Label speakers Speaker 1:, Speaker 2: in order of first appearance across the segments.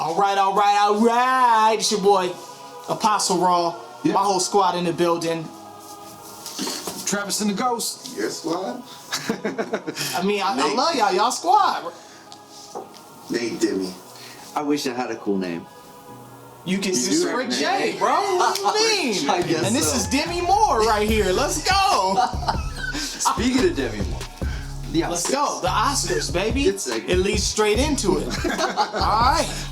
Speaker 1: All right. It's your boy, Apostle Raw.
Speaker 2: Yep.
Speaker 1: My whole squad in the building.
Speaker 2: Travis and the Ghost.
Speaker 3: Your squad?
Speaker 1: I mean, I love y'all. Y'all squad.
Speaker 3: Nate Dimmie.
Speaker 4: I wish I had a cool name.
Speaker 1: You can
Speaker 2: do
Speaker 1: just
Speaker 2: have
Speaker 1: Rick
Speaker 2: a name.
Speaker 1: J, bro. What do you mean?
Speaker 4: I guess
Speaker 1: and this
Speaker 4: so.
Speaker 1: is Dimmie Moore right here. Let's go.
Speaker 4: Speaking of Dimmie Moore, the Oscars.
Speaker 1: Let's go. The Oscars, baby.
Speaker 4: It's a-
Speaker 1: It leads straight into it. All right.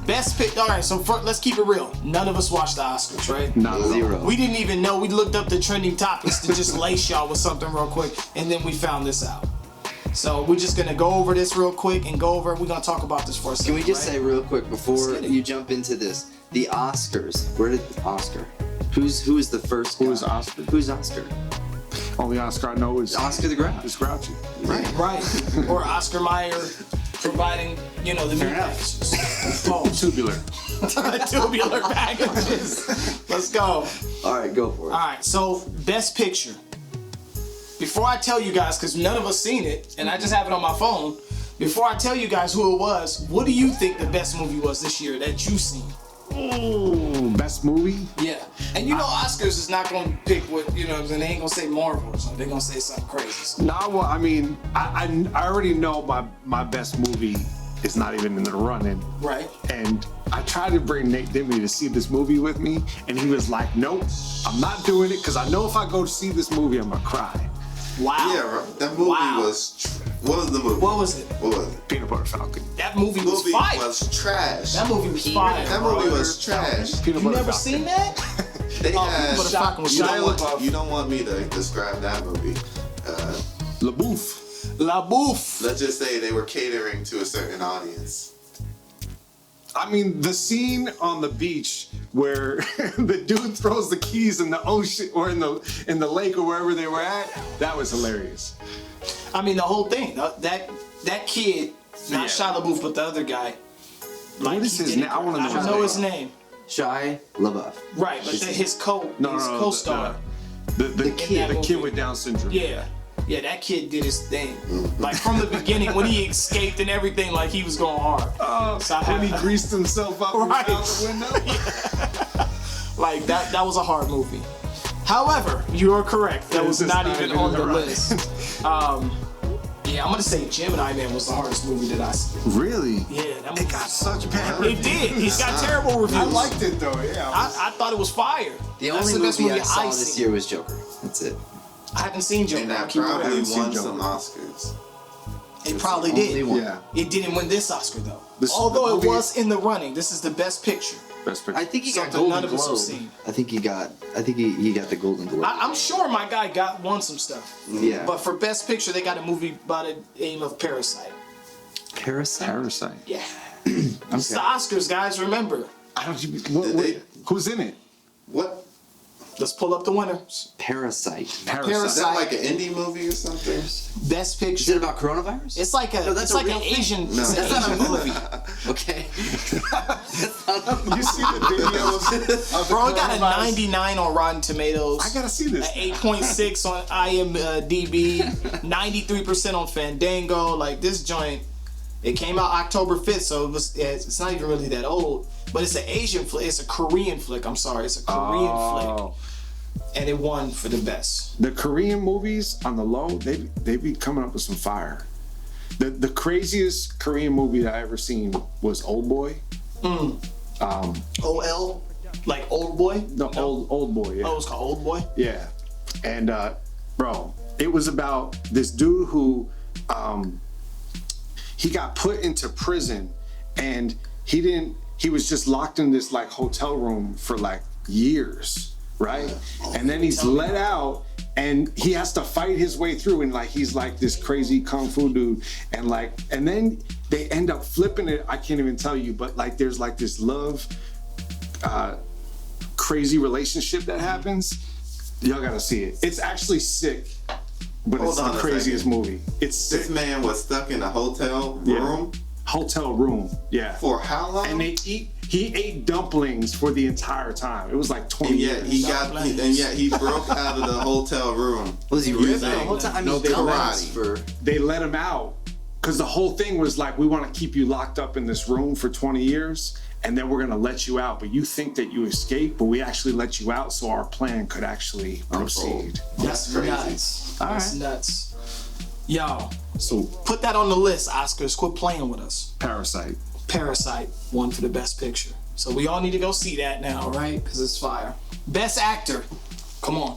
Speaker 1: Best pick. All right, so let's keep it real. None of us watched the Oscars, right?
Speaker 2: Not
Speaker 4: Zero.
Speaker 1: We didn't even know. We looked up the trending topics to just lace y'all with something real quick, and then we found this out. So we're just gonna go over this real quick and go over. We're gonna talk about this for a second.
Speaker 4: Can we just say real quick before
Speaker 1: Let's get it.
Speaker 4: you jump into this, the Oscars? Where did Oscar? Who is the first guy?
Speaker 2: Who is Oscar?
Speaker 4: Who's Oscar?
Speaker 2: Only Oscar I know is
Speaker 4: Oscar the Grouch.
Speaker 2: is Grouchy.
Speaker 1: Right. Or Oscar Mayer providing, the meat
Speaker 4: enough.
Speaker 1: packages. Oh,
Speaker 2: Tubular.
Speaker 1: tubular packages. Let's go.
Speaker 4: All right, go for it.
Speaker 1: All right, so best picture. Before I tell you guys, because none of us seen it, and I just have it on my phone, before I tell you guys who it was, what do you think the best movie was this year that you've seen?
Speaker 2: Ooh, best movie?
Speaker 1: Yeah. And Oscars is not going to pick what, they ain't going to say Marvel or something. They're going to say something crazy.
Speaker 2: Nah, well, I mean, I already know my best movie is not even in the running.
Speaker 1: Right.
Speaker 2: And I tried to bring Nate Dimmie to see this movie with me, and he was like, nope, I'm not doing it, because I know if I go to see this movie, I'm going to cry.
Speaker 1: Wow.
Speaker 3: Yeah, right. That movie was. What was the movie?
Speaker 1: What was it?
Speaker 3: What was it?
Speaker 2: Peanut Butter Falcon.
Speaker 1: That movie
Speaker 3: The
Speaker 1: was
Speaker 3: movie
Speaker 1: fire.
Speaker 3: was trash.
Speaker 1: That movie was fire.
Speaker 3: That movie was trash.
Speaker 2: Peanut
Speaker 1: You
Speaker 2: Butter
Speaker 1: never
Speaker 2: Falcon.
Speaker 1: seen that?
Speaker 3: They
Speaker 1: Oh,
Speaker 3: had.
Speaker 1: Peanut Butter Falcon was
Speaker 3: You don't want me to describe that movie.
Speaker 2: LaBouffe.
Speaker 1: La Bouffe.
Speaker 3: Let's just say they were catering to a certain audience.
Speaker 2: I mean, the scene on the beach where the dude throws the keys in the ocean or in the lake or wherever they were at, that was hilarious.
Speaker 1: I mean, the whole thing. That kid, not Shia LaBeouf, but the other guy.
Speaker 2: What is
Speaker 1: he
Speaker 2: his
Speaker 1: did
Speaker 2: name?
Speaker 1: it.
Speaker 2: I want to know
Speaker 1: I don't know his name.
Speaker 4: Shia LaBeouf.
Speaker 1: Right, but his
Speaker 2: No,
Speaker 1: co-star.
Speaker 2: The kid
Speaker 1: movie.
Speaker 2: with Down syndrome.
Speaker 1: Yeah, that kid did his thing. Like from the beginning, when he escaped and everything, like he was going hard.
Speaker 2: Oh,
Speaker 1: So I
Speaker 2: when he
Speaker 1: have-
Speaker 2: greased himself up
Speaker 1: Right.
Speaker 2: out the window.
Speaker 1: Like that was a hard movie. However, you are correct. That was
Speaker 2: This is
Speaker 1: not even
Speaker 2: in
Speaker 1: on the
Speaker 2: running.
Speaker 1: list. Yeah, I'm gonna say Gemini Man was the hardest movie that I seen.
Speaker 2: Really?
Speaker 1: Yeah, that movie.
Speaker 2: It got such bad
Speaker 1: It
Speaker 2: reviews.
Speaker 1: did. He's got terrible reviews.
Speaker 2: I liked it though, yeah.
Speaker 1: I thought it was fire.
Speaker 4: The
Speaker 1: That's
Speaker 4: only
Speaker 1: the best
Speaker 4: movie I
Speaker 1: movie
Speaker 4: saw
Speaker 1: I've
Speaker 4: this
Speaker 1: seen.
Speaker 4: year was Joker. That's it.
Speaker 1: I haven't seen Joker.
Speaker 3: And
Speaker 1: I'll
Speaker 3: that
Speaker 1: keep it real.
Speaker 3: probably
Speaker 2: seen
Speaker 3: won
Speaker 2: Joker.
Speaker 3: some Oscars.
Speaker 1: It probably
Speaker 4: Only
Speaker 1: did.
Speaker 4: one.
Speaker 2: Yeah.
Speaker 1: It didn't win this Oscar though.
Speaker 2: This-
Speaker 1: Although
Speaker 2: the
Speaker 1: it
Speaker 2: movie-
Speaker 1: was in the running. This is the best picture.
Speaker 2: Best picture.
Speaker 4: I think he got
Speaker 1: Something none
Speaker 4: Golden
Speaker 1: of us have
Speaker 4: Globe.
Speaker 1: seen.
Speaker 4: I think he got the Golden Globe.
Speaker 1: I'm sure my guy won some stuff.
Speaker 4: Yeah.
Speaker 1: But for best picture, they got a movie by the name of Parasite.
Speaker 4: Parasite.
Speaker 1: Yeah. It's the Oscars, guys. Remember.
Speaker 2: I don't.
Speaker 3: Did they-
Speaker 2: Who's in it?
Speaker 3: What?
Speaker 1: Let's pull up the winners.
Speaker 4: Parasite.
Speaker 3: Is
Speaker 1: Parasite.
Speaker 3: that like an indie movie or something?
Speaker 1: Best
Speaker 4: Is it
Speaker 1: picture.
Speaker 4: about coronavirus?
Speaker 1: It's like
Speaker 4: No, that's
Speaker 1: it's
Speaker 4: a
Speaker 1: like
Speaker 4: real
Speaker 1: an
Speaker 4: thing.
Speaker 1: Asian.
Speaker 3: No.
Speaker 1: It's an
Speaker 4: That's not a
Speaker 1: Asian
Speaker 4: movie.
Speaker 1: movie.
Speaker 4: Okay.
Speaker 2: You see the videos of the
Speaker 1: Bro, it got a
Speaker 2: coronavirus?
Speaker 1: 99 on Rotten Tomatoes.
Speaker 2: I gotta see this.
Speaker 1: An 8.6 on IMDb, 93% on Fandango. Like this joint, it came out October 5th, so it's not even really that old. But it's an Asian flick. It's a Korean flick. I'm sorry, it's a Korean flick, and it won for the best.
Speaker 2: The Korean movies on the low, they be coming up with some fire. The craziest Korean movie that I ever seen was Old Boy.
Speaker 1: OL, like Old Boy.
Speaker 2: No, Old Boy. Yeah.
Speaker 1: Oh, it's called Old Boy.
Speaker 2: Yeah, and bro, it was about this dude who he got put into prison, and he was just locked in this like hotel room for like years, right? And then he's let out, and he has to fight his way through, and like he's like this crazy kung fu dude, and then they end up flipping it. I can't even tell you, but like there's like this love crazy relationship that happens. Y'all gotta see it. It's actually sick, but
Speaker 3: Hold
Speaker 2: it's the
Speaker 3: on a
Speaker 2: craziest
Speaker 3: second.
Speaker 2: movie. It's sick.
Speaker 3: This man was stuck in a hotel
Speaker 2: Yeah.
Speaker 3: room
Speaker 2: Hotel room, yeah.
Speaker 3: for how long?
Speaker 2: And he ate dumplings for the entire time. It was like 20
Speaker 3: and yet
Speaker 2: years.
Speaker 3: he broke out of the hotel room.
Speaker 4: Was he ripped
Speaker 3: using
Speaker 4: the whole time? I mean,
Speaker 3: no
Speaker 4: dumbass
Speaker 3: karate.
Speaker 4: for
Speaker 2: They let him out Because the whole thing was like, we want to keep you locked up in this room for 20 years, and then we're going to let you out. But you think that you escaped, but we actually let you out so our plan could actually proceed.
Speaker 1: That's
Speaker 3: crazy.
Speaker 1: nuts.
Speaker 4: All
Speaker 1: That's
Speaker 4: right.
Speaker 1: nuts. Yo,
Speaker 2: So,
Speaker 1: put that on the list, Oscars. Quit playing with us.
Speaker 2: Parasite.
Speaker 1: Parasite won for the best picture. So we all need to go see that now, right? Because it's fire. Best actor. Come on.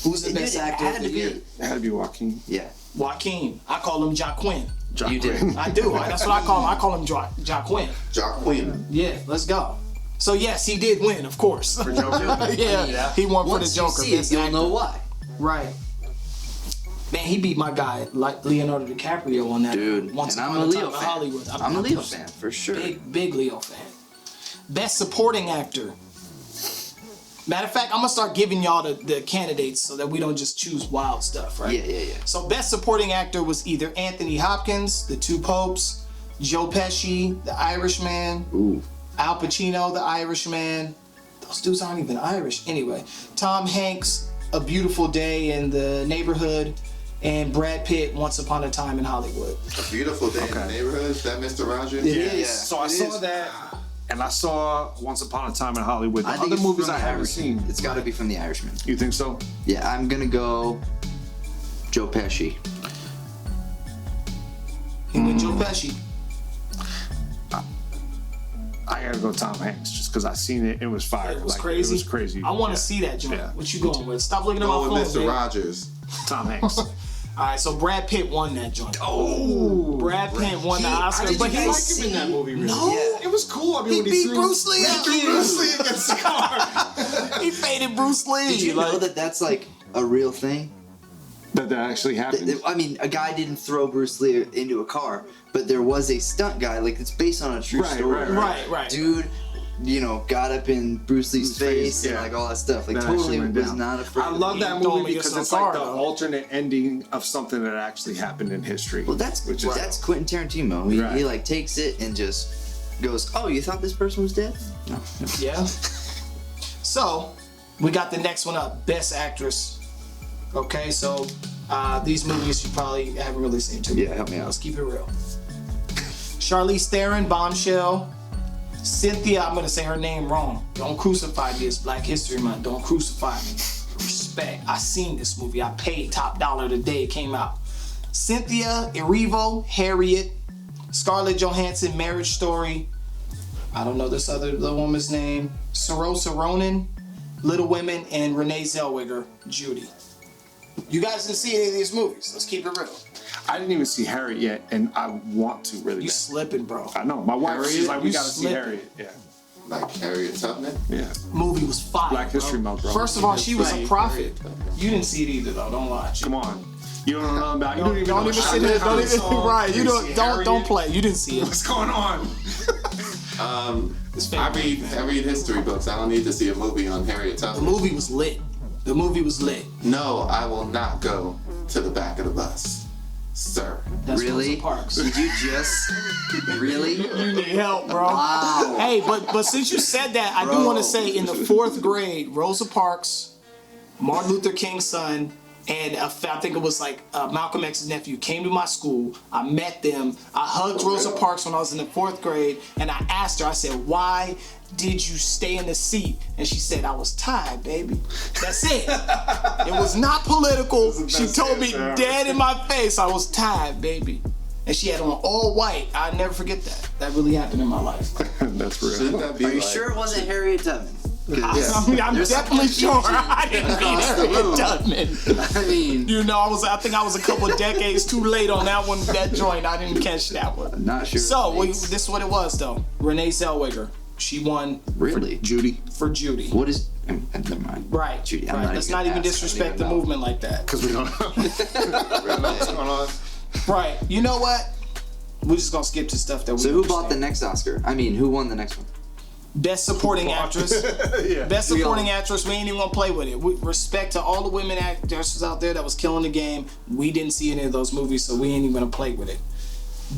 Speaker 1: Who's the best
Speaker 4: It
Speaker 1: actor
Speaker 4: had
Speaker 1: of
Speaker 4: to
Speaker 1: the year?
Speaker 4: be.
Speaker 2: It had to be Joaquin.
Speaker 4: Yeah,
Speaker 1: Joaquin. I call him Jacquin.
Speaker 4: you did.
Speaker 1: I do. That's what I call him. I call him Jacquin.
Speaker 3: Jacqueline.
Speaker 1: Yeah, let's go. So yes, he did win, of course.
Speaker 2: For Joker.
Speaker 1: yeah, he won for the
Speaker 4: Once
Speaker 1: Joker.
Speaker 4: you see it,
Speaker 1: Best
Speaker 4: you'll
Speaker 1: actor.
Speaker 4: know why.
Speaker 1: Right. Man, he beat my guy, like Leonardo DiCaprio on that.
Speaker 4: Dude,
Speaker 1: Once
Speaker 4: and I'm
Speaker 1: Upon
Speaker 4: a
Speaker 1: Time
Speaker 4: Leo
Speaker 1: in
Speaker 4: fan.
Speaker 1: Hollywood.
Speaker 4: I'm a Leo fan, for sure.
Speaker 1: Big Leo fan. Best supporting actor. Matter of fact, I'm gonna start giving y'all the candidates so that we don't just choose wild stuff, right?
Speaker 4: Yeah.
Speaker 1: So best supporting actor was either Anthony Hopkins, The Two Popes, Joe Pesci, The Irishman,
Speaker 4: Ooh.
Speaker 1: Al Pacino, The Irishman. Those dudes aren't even Irish. Anyway, Tom Hanks, A Beautiful Day in the Neighborhood, and Brad Pitt, Once Upon a Time in Hollywood.
Speaker 3: A Beautiful Day in the Neighborhood. Is that Mr. Rogers?
Speaker 1: Yeah.
Speaker 2: So I saw that, and I saw Once Upon a Time in Hollywood. The
Speaker 4: I think
Speaker 2: other
Speaker 4: it's
Speaker 2: movies
Speaker 4: from
Speaker 2: I
Speaker 4: The
Speaker 2: haven't
Speaker 4: Irishman.
Speaker 2: seen.
Speaker 4: It's got to be from The Irishman.
Speaker 2: You think so?
Speaker 4: Yeah, I'm gonna go Joe Pesci.
Speaker 1: He went Joe Pesci.
Speaker 2: I gotta go Tom Hanks just because I seen it. It was fire.
Speaker 1: It was
Speaker 2: Like,
Speaker 1: crazy.
Speaker 2: It was crazy.
Speaker 1: I want to
Speaker 2: Yeah.
Speaker 1: see that joint.
Speaker 2: Yeah.
Speaker 1: What you going with? Stop looking at my
Speaker 3: Go
Speaker 1: phone.
Speaker 3: with Mr.
Speaker 1: man.
Speaker 3: Rogers.
Speaker 2: Tom Hanks.
Speaker 1: All right, so Brad Pitt won that joint.
Speaker 2: Oh,
Speaker 1: Brad Pitt won the Oscar, but he
Speaker 2: like him in that movie. Really?
Speaker 1: No.
Speaker 2: Yeah. It was cool. I mean,
Speaker 1: He
Speaker 2: when
Speaker 1: beat
Speaker 2: threw,
Speaker 1: Bruce Lee.
Speaker 2: He threw Bruce Lee against the car.
Speaker 1: he faded Bruce Lee.
Speaker 4: Did you know that that's like a real thing?
Speaker 2: that actually happened.
Speaker 4: I mean, a guy didn't throw Bruce Lee into a car, but there was a stunt guy, like it's based on a true story.
Speaker 1: Right.
Speaker 4: Dude, you know, got up in Bruce Lee's face and
Speaker 2: yeah.
Speaker 4: like all that stuff. Like
Speaker 2: That
Speaker 4: totally
Speaker 2: actually went
Speaker 4: was
Speaker 2: down.
Speaker 4: not afraid.
Speaker 2: I love that
Speaker 1: He
Speaker 2: movie
Speaker 1: told
Speaker 2: because
Speaker 1: me
Speaker 2: it's
Speaker 1: it's
Speaker 2: like
Speaker 1: so
Speaker 2: the
Speaker 1: far, though.
Speaker 2: alternate ending of something that actually happened in history.
Speaker 4: Well, that's
Speaker 2: which is
Speaker 4: that's Quentin Tarantino. He like takes it and just goes, "Oh, you thought this person was dead? No."
Speaker 1: Yeah. So, we got the next one up. Best Actress. Okay, so these movies you probably haven't really seen too.
Speaker 4: Yeah, help me out.
Speaker 1: Let's keep it real. Charlize Theron, Bombshell. Cynthia, I'm gonna say her name wrong. Don't crucify me. It's Black History Month. Don't crucify me. Respect. I seen this movie. I paid top dollar the day it came out. Cynthia Erivo, Harriet. Scarlett Johansson, Marriage Story. I don't know this other the woman's name. Saoirse Ronan, Little Women, and Renee Zellweger, Judy. You guys didn't see any of these movies. Let's keep it real.
Speaker 2: I didn't even see Harriet yet, and I want to really.
Speaker 1: You
Speaker 2: bad.
Speaker 1: slipping, bro.
Speaker 2: I know. My wife, she's
Speaker 3: Harriet?
Speaker 2: like, we
Speaker 1: You
Speaker 2: gotta see
Speaker 1: slipping.
Speaker 2: Harriet. Yeah.
Speaker 3: Like Harriet Tubman.
Speaker 2: Yeah.
Speaker 1: Movie was fire.
Speaker 2: Black History Month, bro.
Speaker 1: First of all, she was a
Speaker 3: Right.
Speaker 1: prophet. You didn't see it either, though. Don't lie.
Speaker 2: Come on. You don't know nothing about. You
Speaker 1: Don't even sit there. Don't even. Right. You
Speaker 2: see
Speaker 1: don't
Speaker 2: Harriet?
Speaker 1: play. You didn't see it.
Speaker 2: What's going on?
Speaker 1: It's
Speaker 3: I
Speaker 1: fake.
Speaker 3: read history books. I don't need to see a movie on Harriet
Speaker 1: The
Speaker 3: Tubman.
Speaker 1: movie was lit. The movie was lit.
Speaker 3: No, I will not go to the back of the bus, sir.
Speaker 1: That's
Speaker 4: Really?
Speaker 1: Rosa Parks.
Speaker 4: Did you just really?
Speaker 1: You need help, bro.
Speaker 4: Wow.
Speaker 1: Hey, but since you said that, I do want to say in the 4th grade, Rosa Parks, Martin Luther King's son, and I think it was like Malcolm X's nephew came to my school. I met them. I hugged Rosa Parks when I was in the 4th grade, and I asked her, I said, why did you stay in the seat? And she said, I was tired, baby. That's it. It was not political. She told me dead in my face, I was tired, baby. And she had on all white. I'll never forget that. That really happened in my life.
Speaker 2: That's real.
Speaker 3: Shouldn't that be
Speaker 4: Are you
Speaker 3: like,
Speaker 4: sure it wasn't Harriet Tubman? 'Cause
Speaker 1: I'm
Speaker 4: there's some
Speaker 1: definitely sure
Speaker 4: confusion
Speaker 1: I didn't mean
Speaker 4: across the
Speaker 1: Harriet
Speaker 4: room.
Speaker 1: Tubman.
Speaker 4: I mean,
Speaker 1: You know, I think I was a couple of decades too late on that one, that joint. I didn't catch that one.
Speaker 4: not sure.
Speaker 1: So, this is what it was, though. Renee Zellweger. She won
Speaker 4: really,
Speaker 2: Judy.
Speaker 1: for Judy.
Speaker 4: what is? Never mind.
Speaker 1: Right.
Speaker 4: Judy. I'm
Speaker 1: right.
Speaker 4: not
Speaker 1: Let's
Speaker 4: even
Speaker 1: not even
Speaker 4: gonna ask.
Speaker 1: disrespect
Speaker 4: I
Speaker 1: the
Speaker 4: don't even
Speaker 1: movement like that.
Speaker 2: Because we don't know. We don't know what's going on.
Speaker 1: Right. You know what? We're just going to skip to stuff that we
Speaker 4: So who bought the
Speaker 1: understand.
Speaker 4: next Oscar? I mean, who won the next one?
Speaker 1: Best Supporting Actress.
Speaker 2: Yeah.
Speaker 1: Best Supporting Actress. We ain't even gonna play with it. Respect to all the women actresses out there that was killing the game. We didn't see any of those movies, so we ain't even gonna play with it.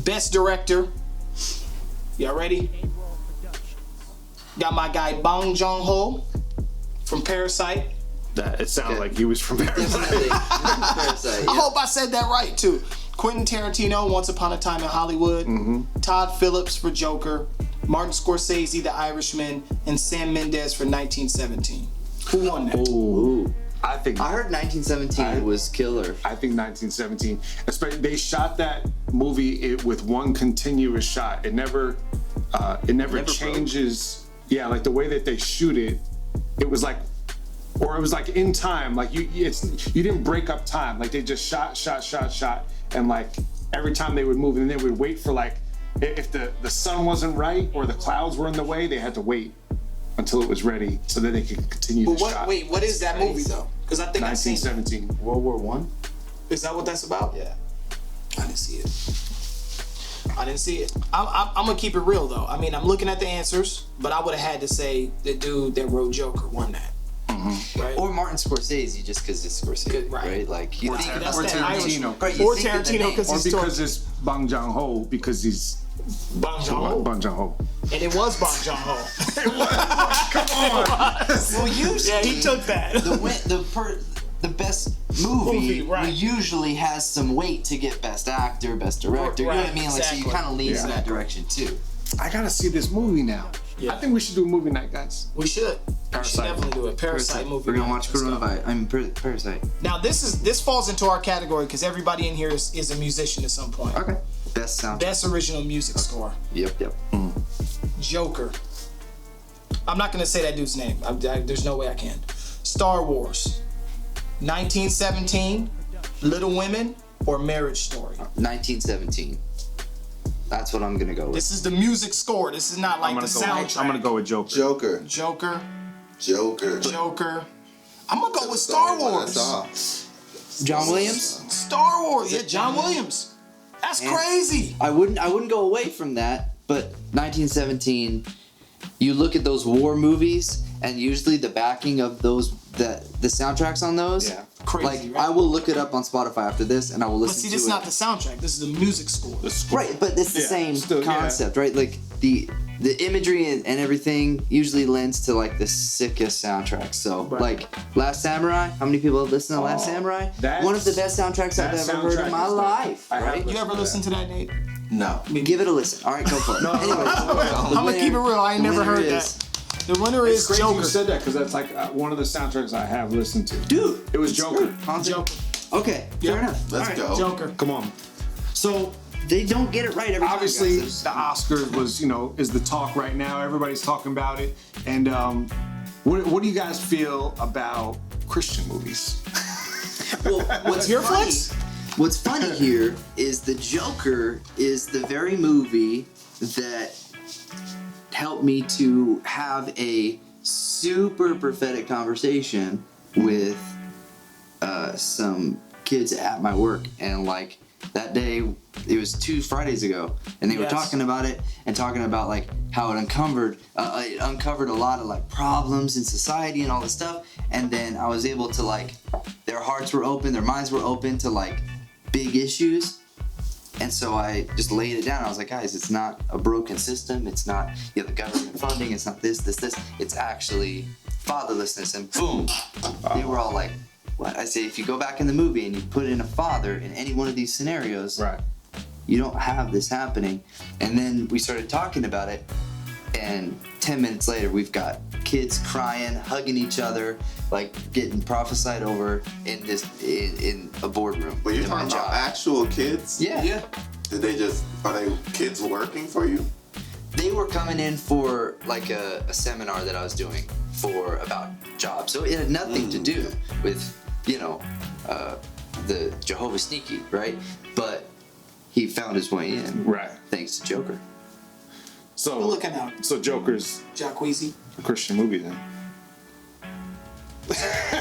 Speaker 1: Best Director. Y'all ready? Got my guy Bong Joon-ho from Parasite.
Speaker 2: That it sounded like he was from Paris.
Speaker 4: Definitely. Parasite,
Speaker 1: I
Speaker 4: yeah.
Speaker 1: hope I said that right too. Quentin Tarantino, Once Upon a Time in Hollywood. Todd Phillips for Joker. Martin Scorsese, The Irishman, and Sam Mendes for 1917. Who won that?
Speaker 2: Ooh. I
Speaker 4: heard 1917 was killer.
Speaker 2: I think 1917. Especially they shot that movie with one continuous shot. It never changes. Yeah, like the way that they shoot it, it was like in time. Like you didn't break up time. Like they just shot, and like every time they would move, and they would wait for like if the sun wasn't right or the clouds were in the way, they had to wait until it was ready so that they could continue the shot.
Speaker 1: Wait, what is that movie though? Because I think I've seen it.
Speaker 2: 1917.
Speaker 4: World War One.
Speaker 1: Is that what that's about?
Speaker 4: Yeah.
Speaker 1: I didn't see it. I'm gonna keep it real though. I mean, I'm looking at the answers, but I would have had to say the dude that wrote Joker won that. Right?
Speaker 4: Or Martin Scorsese, just because it's Scorsese,
Speaker 1: Good, right.
Speaker 4: Like you
Speaker 2: Or
Speaker 4: think
Speaker 1: That's
Speaker 2: Or
Speaker 1: that
Speaker 2: Tarantino.
Speaker 1: Irish.
Speaker 4: you
Speaker 1: Or
Speaker 4: think of the
Speaker 1: Tarantino
Speaker 4: name.
Speaker 1: because
Speaker 2: Or
Speaker 1: he's
Speaker 2: because it's Bong Joon-ho, because he's
Speaker 1: Bong Joon-ho.
Speaker 2: Bong Joon-ho.
Speaker 1: And it was Bong Joon-ho.
Speaker 2: Come on.
Speaker 4: Well, usually
Speaker 1: Yeah, he took that.
Speaker 4: the best movie
Speaker 1: right.
Speaker 4: usually has some weight to get best actor, best director. You know what I
Speaker 1: Right,
Speaker 4: mean? Like, so you
Speaker 1: exactly.
Speaker 4: kind of lean in
Speaker 2: Yeah.
Speaker 4: that direction too.
Speaker 2: I gotta see this movie now.
Speaker 1: Yeah.
Speaker 2: I think we should do a movie night, guys.
Speaker 1: We should. We should
Speaker 2: Parasite.
Speaker 1: definitely do it. Parasite movie.
Speaker 4: We're gonna watch
Speaker 1: Let's go.
Speaker 4: Parasite.
Speaker 1: Now this falls into our category because everybody in here is a musician at some point.
Speaker 4: Okay. Best soundtrack.
Speaker 1: Best original music score.
Speaker 4: Yep.
Speaker 1: Joker. I'm not gonna say that dude's name. There's no way I can. Star Wars. 1917. Little Women or Marriage Story.
Speaker 4: 1917. That's what I'm gonna go with.
Speaker 1: This is the music score. This is not like the soundtrack.
Speaker 2: I'm gonna go with Joker.
Speaker 3: Joker.
Speaker 1: Joker. I'm gonna go with Star Wars.
Speaker 4: John Williams.
Speaker 1: Star Wars. Yeah, John Williams. That's crazy.
Speaker 4: I wouldn't go away from that, but 1917. You look at those war movies, and usually the backing of those, the soundtracks on those.
Speaker 2: Yeah.
Speaker 1: Crazy,
Speaker 4: Like
Speaker 1: right?
Speaker 4: I will look it up on Spotify after this, and I will
Speaker 1: But
Speaker 4: listen
Speaker 1: see,
Speaker 4: to
Speaker 1: this
Speaker 4: it.
Speaker 1: is not the soundtrack. This is the music score.
Speaker 4: Right, but it's the
Speaker 2: Yeah,
Speaker 4: same
Speaker 2: still, yeah.
Speaker 4: concept, right? Like the imagery and everything usually lends to like the sickest soundtracks. So like Last Samurai, how many people have listened to Last Samurai?
Speaker 2: that's-
Speaker 4: One of the best soundtracks I've
Speaker 2: that
Speaker 4: ever heard in
Speaker 2: soundtrack
Speaker 4: my
Speaker 2: is
Speaker 4: life.
Speaker 2: I have
Speaker 4: Right?
Speaker 1: You ever listen to that, Nate?
Speaker 3: No.
Speaker 4: Give it a listen. All right, go for it. Anyway,
Speaker 1: I'm gonna keep it real. I ain't never heard that. The winner
Speaker 2: It's
Speaker 1: is
Speaker 2: crazy
Speaker 1: Joker.
Speaker 2: you said that because that's like one of the soundtracks I have listened to.
Speaker 4: dude,
Speaker 2: It was Joker.
Speaker 1: Joker.
Speaker 4: Okay,
Speaker 1: Yeah.
Speaker 4: fair enough.
Speaker 3: Let's
Speaker 4: All right.
Speaker 3: go.
Speaker 1: Joker.
Speaker 2: Come on. So
Speaker 4: They don't get it right every time.
Speaker 2: obviously
Speaker 4: guys.
Speaker 2: the Oscars was, is the talk right now. Everybody's talking about it. And what do you guys feel about Christian movies?
Speaker 4: Well, what's
Speaker 1: Your
Speaker 4: funny?
Speaker 1: flex?
Speaker 4: What's funny here is the Joker is the very movie that helped me to have a super prophetic conversation with some kids at my work, and like that day, it was 2 Fridays ago, and they were
Speaker 1: Yes.
Speaker 4: talking about it and talking about like how it uncovered a lot of like problems in society and all this stuff, and then I was able to like, their hearts were open, their minds were open to like big issues. And so I just laid it down. I was like, guys, it's not a broken system. It's not the government funding. It's not this. It's actually fatherlessness. And boom, they were all like, what? I say, if you go back in the movie and you put in a father in any one of these scenarios,
Speaker 2: Right.
Speaker 4: you don't have this happening. And then we started talking about it. And 10 minutes later, we've got kids crying, hugging each other, like getting prophesied over in a boardroom.
Speaker 3: But you're
Speaker 4: in my
Speaker 3: talking about
Speaker 4: job.
Speaker 3: actual kids?
Speaker 4: Yeah.
Speaker 1: Yeah.
Speaker 3: Are they kids working for you?
Speaker 4: They were coming in for like a seminar that I was doing about jobs. So it had nothing to do with, the Jehovah's Sneaky, right? But he found his way in.
Speaker 2: Right.
Speaker 4: Thanks to Joker.
Speaker 2: So
Speaker 1: We're looking out.
Speaker 2: So Joker's
Speaker 1: Jacqueezy.
Speaker 2: a Christian movie then.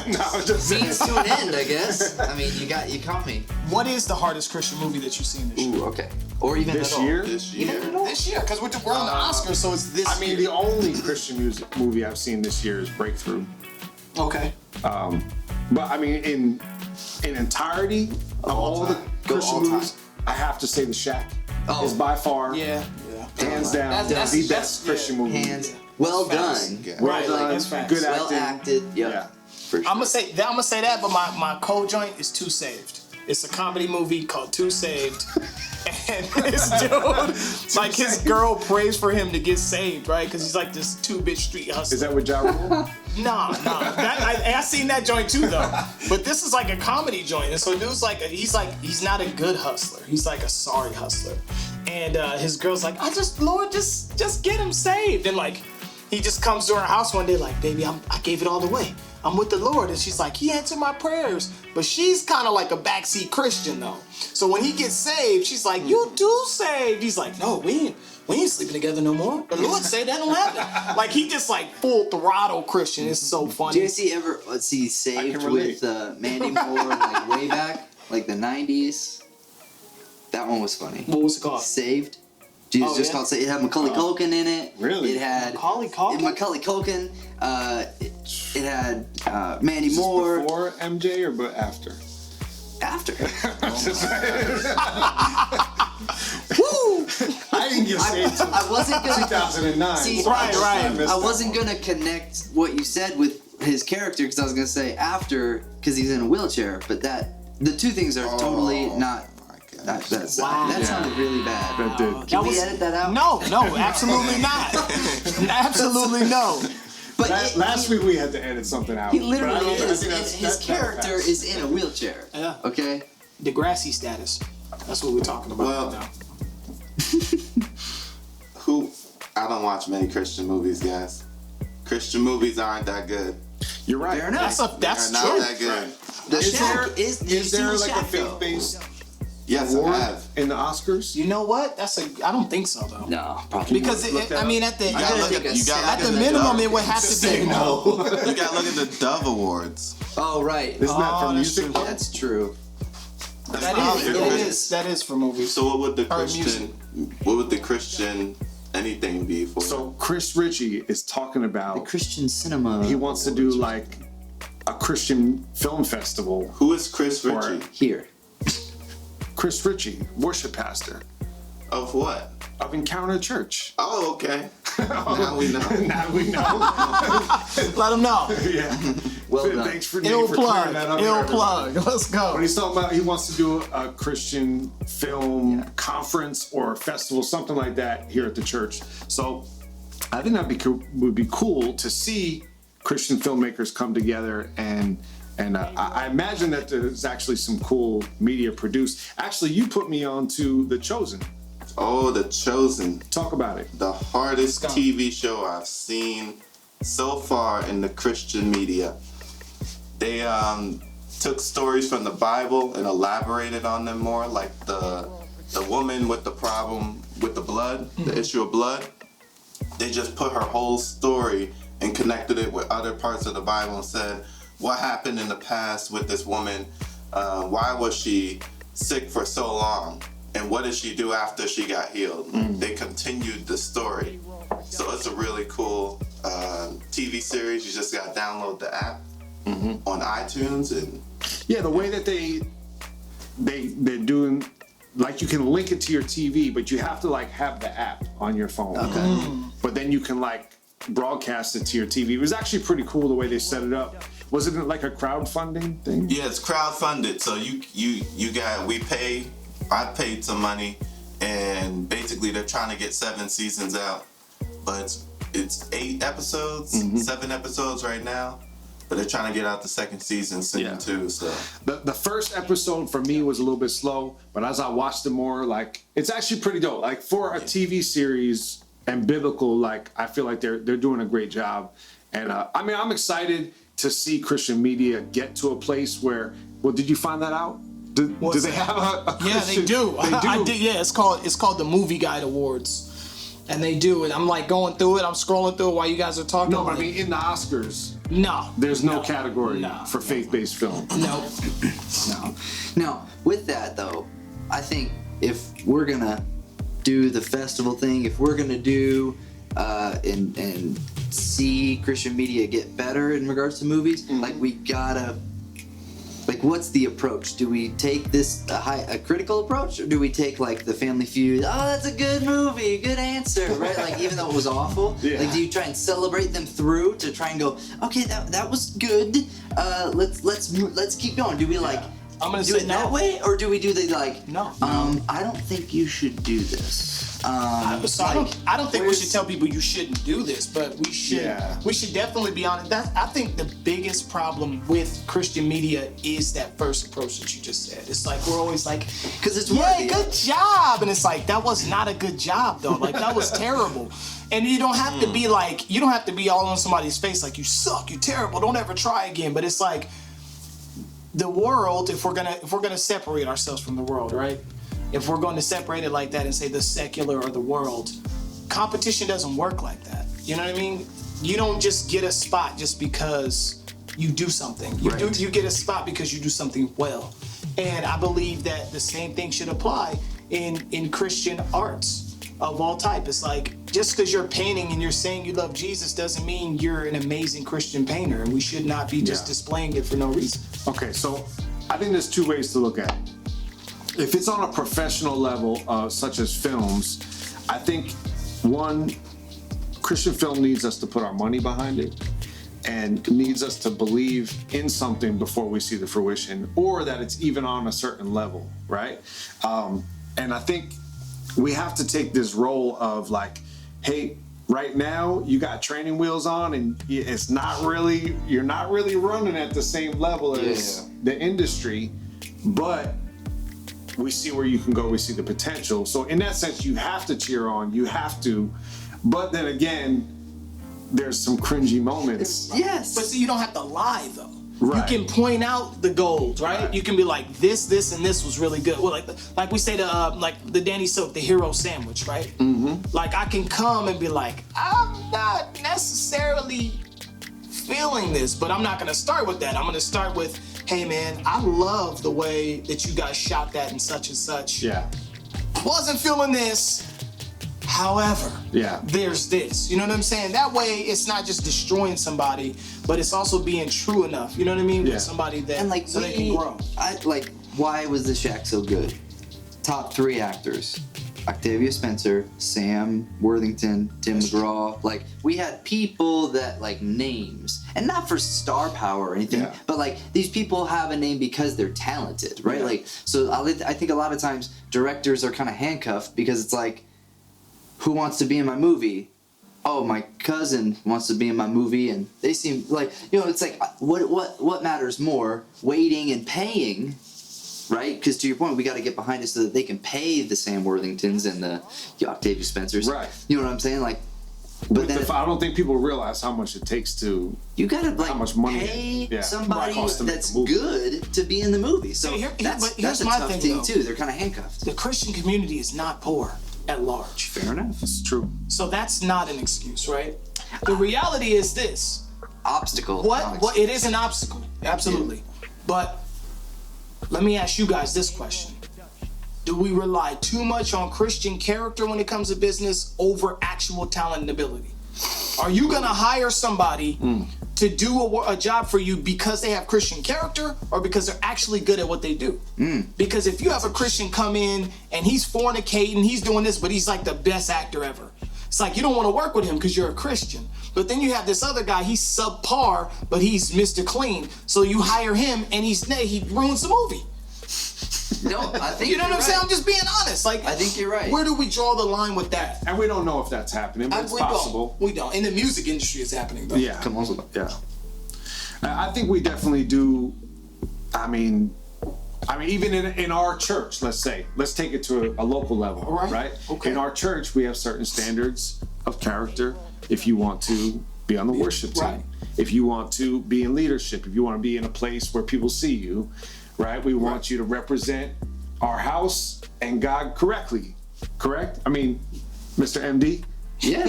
Speaker 2: No, I'm just saying.
Speaker 4: Means to an end, I guess. I mean, you caught me.
Speaker 1: What is the hardest Christian movie that you've seen this year?
Speaker 4: Ooh, okay. Or even
Speaker 2: This
Speaker 4: at all.
Speaker 2: year?
Speaker 3: This
Speaker 4: Even
Speaker 3: year?
Speaker 4: at all.
Speaker 1: This year, because we're on the Oscars, so it's this
Speaker 2: I mean,
Speaker 1: year.
Speaker 2: the only Christian music movie I've seen this year is Breakthrough.
Speaker 1: Okay.
Speaker 2: But I mean, in entirety of all the
Speaker 4: Go
Speaker 2: Christian
Speaker 4: all
Speaker 2: movies, I have to say The Shack
Speaker 4: Oh.
Speaker 2: is by far,
Speaker 1: Yeah.
Speaker 2: hands down,
Speaker 1: That's-
Speaker 2: the
Speaker 1: that's-
Speaker 2: best Christian movie.
Speaker 4: Hands. Well
Speaker 1: Facts.
Speaker 4: done.
Speaker 3: Yeah.
Speaker 2: Well
Speaker 1: Right,
Speaker 2: done,
Speaker 1: that's facts.
Speaker 2: good
Speaker 4: Well
Speaker 2: acting.
Speaker 4: acted. Yep.
Speaker 2: Yeah.
Speaker 4: For sure.
Speaker 1: I'm gonna say that, but my cold joint is Too Saved. It's a comedy movie called Two Saved. And this dude, like his girl prays for him to get saved, right? Because he's like this 2-bitch street hustler.
Speaker 2: Is that what Ja Rule?
Speaker 1: Nah. I seen that joint too though. But this is like a comedy joint. And so dude's like, he's not a good hustler. He's like a sorry hustler. And his girl's like, Lord, just get him saved. And like, he just comes to her house one day like, baby, I gave it all away. I'm with the Lord. And she's like, he answered my prayers. But she's kind of like a backseat Christian though. So when he gets saved, she's like, you do saved. He's like, no, we ain't sleeping together no more. The Lord say that don't happen. Like he just like full throttle Christian. It's so funny.
Speaker 4: Do you see ever Saved with Mandy Moore like way back, like the 90s? That one was funny.
Speaker 1: What was it called?
Speaker 4: Saved. Jesus just called Saved. It had Macaulay Culkin in it.
Speaker 2: Really?
Speaker 4: It had
Speaker 1: Macaulay Culkin?
Speaker 4: Macaulay Culkin. It had Mandy Moore.
Speaker 2: Before MJ or but after?
Speaker 4: After.
Speaker 1: Woo!
Speaker 2: I didn't get saved till
Speaker 4: I wasn't gonna
Speaker 2: 2009.
Speaker 4: See,
Speaker 1: Right.
Speaker 4: I wasn't gonna connect what you said with his character because I was gonna say after because he's in a wheelchair, but the two things are totally not. That sounded really bad.
Speaker 2: That did.
Speaker 4: Can we edit that out?
Speaker 1: No, absolutely not. Absolutely no.
Speaker 4: But
Speaker 2: Last week we had to edit something out.
Speaker 4: he literally
Speaker 2: But I think
Speaker 4: is.
Speaker 2: that's-
Speaker 4: His
Speaker 2: that
Speaker 4: character
Speaker 2: passed.
Speaker 4: is in a wheelchair.
Speaker 1: Yeah.
Speaker 4: Okay.
Speaker 1: Degrassi status. That's what we're talking about
Speaker 3: Well,
Speaker 1: right now.
Speaker 3: I don't watch many Christian movies, guys. Christian movies aren't that good.
Speaker 2: You're right.
Speaker 4: Fair enough.
Speaker 1: That's
Speaker 3: They're
Speaker 1: true.
Speaker 3: not that good.
Speaker 4: The
Speaker 2: Is
Speaker 4: Shack
Speaker 2: there,
Speaker 4: is.
Speaker 2: is there like a
Speaker 4: Shack, though?
Speaker 2: faith-based
Speaker 3: Yes,
Speaker 2: award
Speaker 3: I have.
Speaker 2: in the Oscars?
Speaker 1: You know what? I don't think so though.
Speaker 4: No, probably
Speaker 1: Because
Speaker 2: Look that
Speaker 1: I mean, at the
Speaker 3: You gotta look at
Speaker 1: at the minimum, it would have to be.
Speaker 2: no.
Speaker 3: You gotta look at the Dove Awards.
Speaker 4: Oh right.
Speaker 2: Isn't that from
Speaker 1: that's
Speaker 2: music?
Speaker 1: true.
Speaker 4: That's true.
Speaker 1: That is for movies.
Speaker 3: So what would the
Speaker 1: Or
Speaker 3: Christian anything be for?
Speaker 2: So Chris Ritchie is talking
Speaker 4: The
Speaker 2: about
Speaker 4: Christian cinema.
Speaker 2: he wants to do like a Christian film festival.
Speaker 3: Who is Chris Ritchie?
Speaker 4: Here.
Speaker 2: Chris Ritchie, worship pastor
Speaker 3: Of what?
Speaker 2: of Encounter Church.
Speaker 3: Oh, okay. Now we know.
Speaker 2: Now we know.
Speaker 1: Let them know.
Speaker 2: Yeah.
Speaker 4: Well done.
Speaker 2: Thanks for
Speaker 1: Ill
Speaker 2: clearing
Speaker 1: plug.
Speaker 2: that up.
Speaker 1: Ill plug. Let's
Speaker 2: But
Speaker 1: go.
Speaker 2: he's talking about he wants to do a Christian film conference or festival, something like that here at the church. So I think would be cool to see Christian filmmakers come together and I imagine that there's actually some cool media produced. Actually, you put me on to The Chosen.
Speaker 3: Oh, The Chosen.
Speaker 2: Talk about it.
Speaker 3: The hardest
Speaker 1: Let's go.
Speaker 3: TV show I've seen so far in the Christian media. They took stories from the Bible and elaborated on them more, like the woman with the problem with the blood, the issue of blood. They just put her whole story and connected it with other parts of the Bible and said, what happened in the past with this woman? Why was she sick for so long? And what did she do after she got healed? They continued the story. So it's a really cool TV series. You just gotta download the app on iTunes and
Speaker 2: Yeah, the way that they're doing, like you can link it to your TV, but you have to like have the app on your phone.
Speaker 4: Okay.
Speaker 2: But then you can like broadcast it to your TV. It was actually pretty cool the way they set it up. Was it like a crowdfunding thing?
Speaker 3: yeah, it's crowdfunded. So I paid some money, and basically they're trying to get 7 seasons out, but it's 8 episodes, 7 episodes right now. But they're trying to get out the second season soon too. So
Speaker 2: The first episode for me was a little bit slow, but as I watched it more, like it's actually pretty dope. Like for a TV series and biblical, like I feel like they're doing a great job. And I mean, I'm excited to see Christian media get to a place where. Well, did you find that out? Do they have a
Speaker 1: Yeah,
Speaker 2: Christian,
Speaker 1: they do.
Speaker 2: They do.
Speaker 1: I did. Yeah, it's called the Movie Guide Awards, and they do it. I'm like going through it. I'm scrolling through it while you guys are talking.
Speaker 2: No, but I
Speaker 1: about
Speaker 2: mean in the Oscars,
Speaker 1: no.
Speaker 2: there's no category
Speaker 1: No.
Speaker 2: for faith-based film.
Speaker 1: No.
Speaker 4: No. Now, with that though, I think if we're gonna do the festival thing, if we're gonna do and see Christian media get better in regards to movies, like we gotta. Like, what's the approach? Do we take this a critical approach, or do we take like the Family Feud? Oh, that's a good movie, good answer, right? Like, even though it was awful, like, do you try and celebrate them through to try and go, okay, that was good. Let's keep going. Do we like
Speaker 1: I'm gonna
Speaker 4: do
Speaker 1: say
Speaker 4: it
Speaker 1: no.
Speaker 4: that way, or do we do the like?
Speaker 1: No.
Speaker 4: I don't think you should do this.
Speaker 1: So I don't think we should tell people you shouldn't do this, but we should.
Speaker 2: Yeah.
Speaker 1: We should definitely be honest. I think the biggest problem with Christian media is that first approach that you just said. It's like we're always like,
Speaker 4: because it's
Speaker 1: yeah,
Speaker 4: worthy.
Speaker 1: good job, and it's like that was not a good job though. Like that was terrible. And you don't have to be like, you don't have to be all on somebody's face like you suck, you're terrible, don't ever try again. But it's like the world, if we're gonna separate ourselves from the world, right? If we're going to separate it like that and say the secular or the world, competition doesn't work like that. You know what I mean? You don't just get a spot just because you do something. You get a spot because you do something well. And I believe that the same thing should apply in Christian arts of all type. It's like, just because you're painting and you're saying you love Jesus doesn't mean you're an amazing Christian painter, and we should not be just displaying it for no reason.
Speaker 2: Okay, so I think there's two ways to look at it. If it's on a professional level, such as films, I think one, Christian film needs us to put our money behind it and needs us to believe in something before we see the fruition, or that it's even on a certain level, right? And I think we have to take this role of like, hey, right now you got training wheels on and it's not really, you're not really running at the same level as the industry, but we see where you can go, we see the potential. So in that sense, you have to cheer on, you have to, but then again, there's some cringy moments.
Speaker 4: Yes.
Speaker 1: But see, you don't have to lie though.
Speaker 2: Right.
Speaker 1: You can point out the gold, right? You can be like, this, and this was really good. Well, like we say like the Danny Silk, the hero sandwich, right? Mm-hmm. Like I can come and be like, I'm not necessarily feeling this, but I'm not gonna start with that. I'm gonna start with, hey man, I love the way that you guys shot that and such.
Speaker 2: Yeah.
Speaker 1: Wasn't feeling this. However, there's this. You know what I'm saying? That way, it's not just destroying somebody, but it's also being true enough. You know what I mean? With somebody that,
Speaker 4: and like
Speaker 1: so they can grow.
Speaker 4: Why was The Shack so good? Top 3 actors: Octavia Spencer, Sam Worthington, Tim McGraw. Like, we had people that, like, names, and not for star power or anything, but like these people have a name because they're talented, right? Like, so I think a lot of times directors are kind of handcuffed because it's like, who wants to be in my movie? Oh, my cousin wants to be in my movie, and they seem like, you know, it's like, what matters more, waiting and paying, right? Because to your point, we got to get behind it so that they can pay the Sam Worthingtons and the Octavia Spencers,
Speaker 2: right?
Speaker 4: You know what I'm saying? Like, but then
Speaker 2: I don't think people realize how much it takes to.
Speaker 4: You gotta like
Speaker 2: how much money
Speaker 4: pay somebody that's good to be in the movie. So that's a tough thing too. They're kind of handcuffed.
Speaker 1: The Christian community is not poor at large.
Speaker 4: Fair enough.
Speaker 2: It's true.
Speaker 1: So that's not an excuse, right? The reality is this.
Speaker 4: Obstacle.
Speaker 1: What it is an obstacle, absolutely. But let me ask you guys this question. Do we rely too much on Christian character when it comes to business over actual talent and ability? Are you gonna hire somebody to do a job for you because they have Christian character, or because they're actually good at what they do? Because if you have a Christian come in and he's fornicating, he's doing this, but he's like the best actor ever, it's like you don't want to work with him because you're a Christian. But then you have this other guy, he's subpar, but he's Mr. Clean, so you hire him and he ruins the movie.
Speaker 4: No, I think
Speaker 1: you know what I'm saying. I'm just being honest. Like,
Speaker 4: I think you're right.
Speaker 1: Where do we draw the line with that?
Speaker 2: And we don't know if that's happening, but it's possible.
Speaker 1: We don't. In the music industry, it's happening though.
Speaker 2: Yeah.
Speaker 4: Come on.
Speaker 2: Yeah. I think we definitely do. I mean, even in our church, let's take it to a local level, right? Okay. In our church, we have certain standards of character. If you want to be on the worship team, if you want to be in leadership, if you want to be in a place where people see you, right? We want you to represent our house and God correctly. Correct? I mean, Mr. MD?
Speaker 4: Yeah.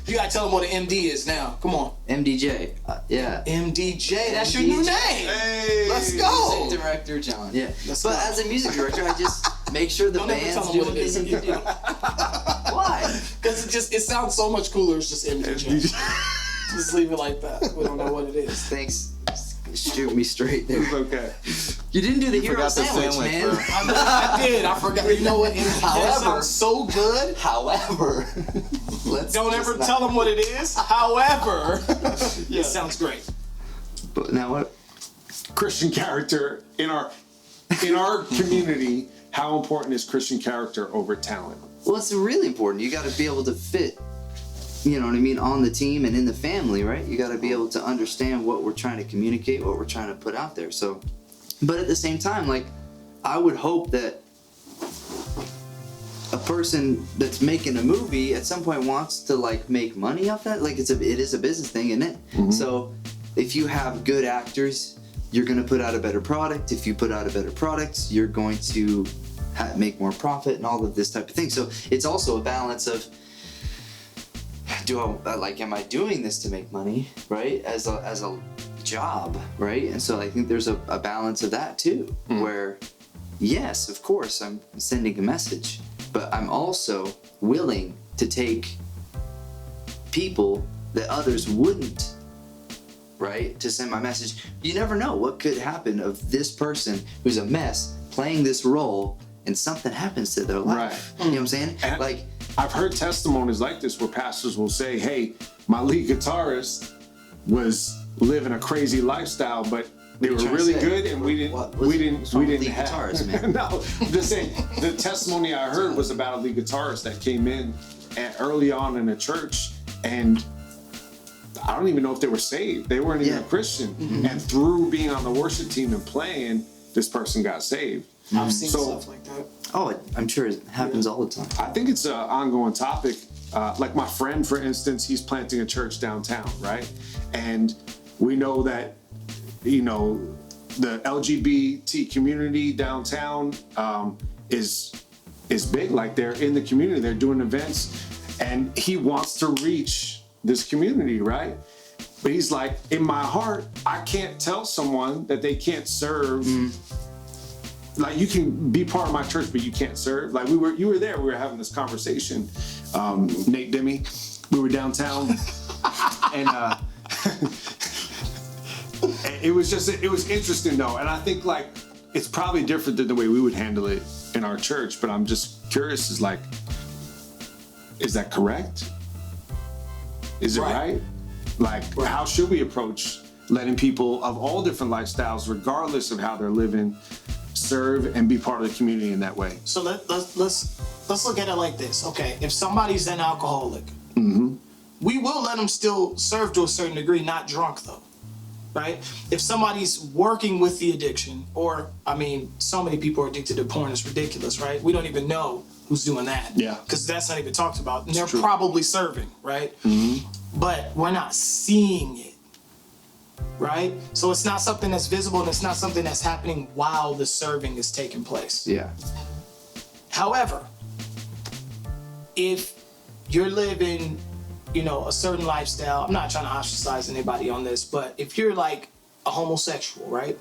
Speaker 1: You gotta tell them what an MD is now. Come on.
Speaker 4: MDJ. Yeah.
Speaker 1: MDJ, that's your new name.
Speaker 2: Hey.
Speaker 1: Let's go.
Speaker 4: Music director John. Yeah.
Speaker 1: Let's
Speaker 4: but
Speaker 1: go.
Speaker 4: as a music director, I just make sure the band's doing what they need to do. Why?
Speaker 1: Because it sounds so much cooler. It's just MDJ. Just leave it like that. We don't know what it is.
Speaker 4: Thanks. Shoot me straight there.
Speaker 2: It's okay.
Speaker 4: You didn't do the hero sandwich, man.
Speaker 1: I did. I forgot. You know what? That sounds so good.
Speaker 4: However,
Speaker 1: don't ever tell them what it is. However, it sounds great.
Speaker 4: But now what?
Speaker 2: Christian character in our community. How important is Christian character over talent?
Speaker 4: Well, it's really important. You got to be able to fit, you know what I mean, on the team and in the family, right? You got to be able to understand what we're trying to communicate, what we're trying to put out there. So, but at the same time, like, I would hope that a person that's making a movie at some point wants to like make money off that. Like, it is a business thing, isn't it?
Speaker 2: Mm-hmm.
Speaker 4: So if you have good actors, you're going to put out a better product. If you put out a better product, you're going to make more profit and all of this type of thing. So it's also a balance of, am I doing this to make money, right? As a job, right? And so I think there's a balance of that too, where yes, of course, I'm sending a message, but I'm also willing to take people that others wouldn't, right? To send my message. You never know what could happen of this person who's a mess playing this role and something happens to their life.
Speaker 2: Right.
Speaker 4: You know what I'm saying?
Speaker 2: And
Speaker 4: like,
Speaker 2: I've heard testimonies like this where pastors will say, hey, my lead guitarist was living a crazy lifestyle, but they were really good, and we didn't have
Speaker 4: guitars, man.
Speaker 2: No, just saying, the testimony I heard was about a lead guitarist that came in early on in a church, and I don't even know if they were saved. They weren't even a Christian. Mm-hmm. And through being on the worship team and playing, this person got saved.
Speaker 1: I've seen stuff like that.
Speaker 4: Oh, I'm sure it happens all the time.
Speaker 2: I think it's an ongoing topic. Like my friend, for instance, he's planting a church downtown, right? And we know that, you know, the LGBT community downtown is big. Like, they're in the community, they're doing events, and he wants to reach this community, right? But he's like, in my heart, I can't tell someone that they can't serve. Like, you can be part of my church, but you can't serve. Like, you were there, we were having this conversation. Nate Dimmie, we were downtown, and it was interesting though. And I think, like, it's probably different than the way we would handle it in our church, but I'm just curious, is that correct? Is it right? Like, how should we approach letting people of all different lifestyles, regardless of how they're living, serve and be part of the community in that way?
Speaker 1: So let's look at it like this. Okay, if somebody's an alcoholic, we will let them still serve to a certain degree, not drunk though, right? If somebody's working with the addiction, or, I mean, so many people are addicted to porn, it's ridiculous, right? We don't even know who's doing that. Yeah. Because that's not even talked about. And they're probably serving, right? But we're not seeing it, right? So it's not something that's visible, and it's not something that's happening while the serving is taking place.
Speaker 2: Yeah.
Speaker 1: However, if you're living, you know, a certain lifestyle, I'm not trying to ostracize anybody on this, but if you're like a homosexual, right?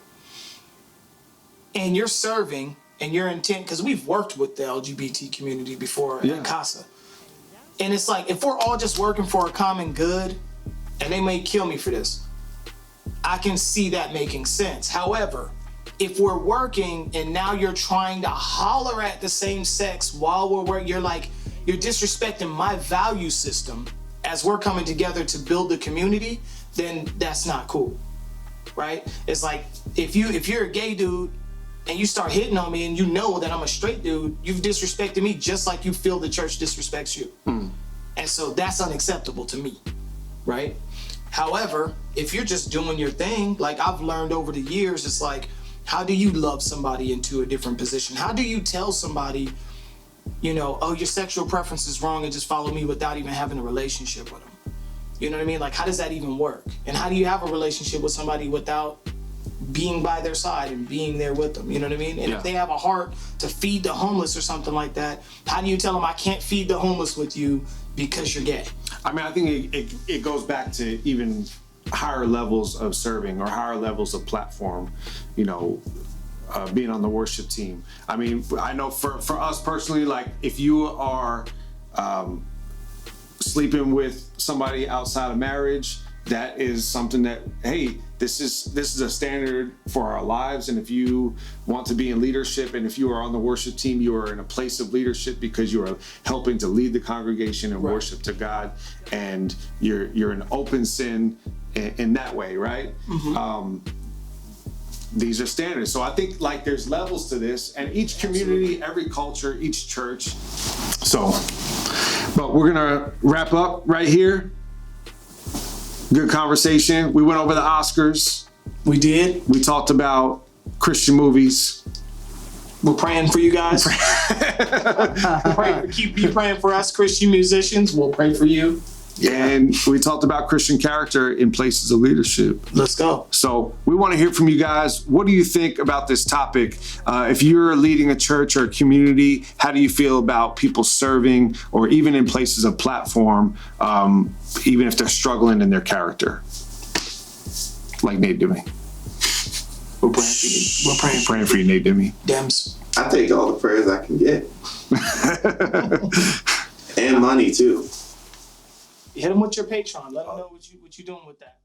Speaker 1: And you're serving and you're intent, because we've worked with the LGBT community before at CASA. And it's like, if we're all just working for a common good, and they may kill me for this, I can see that making sense. However, if we're working and now you're trying to holler at the same sex while we're working, you're disrespecting my value system as we're coming together to build the community, then that's not cool, right? It's like, if you're a gay dude and you start hitting on me and you know that I'm a straight dude, you've disrespected me just like you feel the church disrespects you. And so that's unacceptable to me, right? However, if you're just doing your thing, like I've learned over the years, it's like, how do you love somebody into a different position? How do you tell somebody, you know, oh, your sexual preference is wrong and just follow me without even having a relationship with them? You know what I mean? Like, how does that even work? And how do you have a relationship with somebody without being by their side and being there with them? You know what I mean? And if they have a heart to feed the homeless or something like that, how do you tell them, I can't feed the homeless with you because you're gay?
Speaker 2: I mean, I think it goes back to even higher levels of serving or higher levels of platform, you know, being on the worship team. I mean, I know for us personally, like, if you are sleeping with somebody outside of marriage, that is something that, hey, this is a standard for our lives. And if you want to be in leadership, and if you are on the worship team, you are in a place of leadership because you are helping to lead the congregation and worship to God, and you're an open sin in that way, right? these are standards. So I think like there's levels to this, and each community, every culture, each church. So, but we're gonna wrap up right here. Good conversation. We went over the Oscars.
Speaker 1: We did.
Speaker 2: We talked about Christian movies.
Speaker 1: We're praying for you guys. Keep praying for us, Christian musicians. We'll pray for you.
Speaker 2: And we talked about Christian character in places of leadership.
Speaker 1: Let's go.
Speaker 2: So we want to hear from you guys. What do you think about this topic? If you're leading a church or a community, how do you feel about people serving or even in places of platform, even if they're struggling in their character? Like Nate Dimmie.
Speaker 1: We're praying for you. We're
Speaker 2: Praying for you, Nate Dimmie.
Speaker 1: Dems.
Speaker 3: I take all the prayers I can get. And money too.
Speaker 1: Hit them with your Patreon. Let them know what you're doing with that.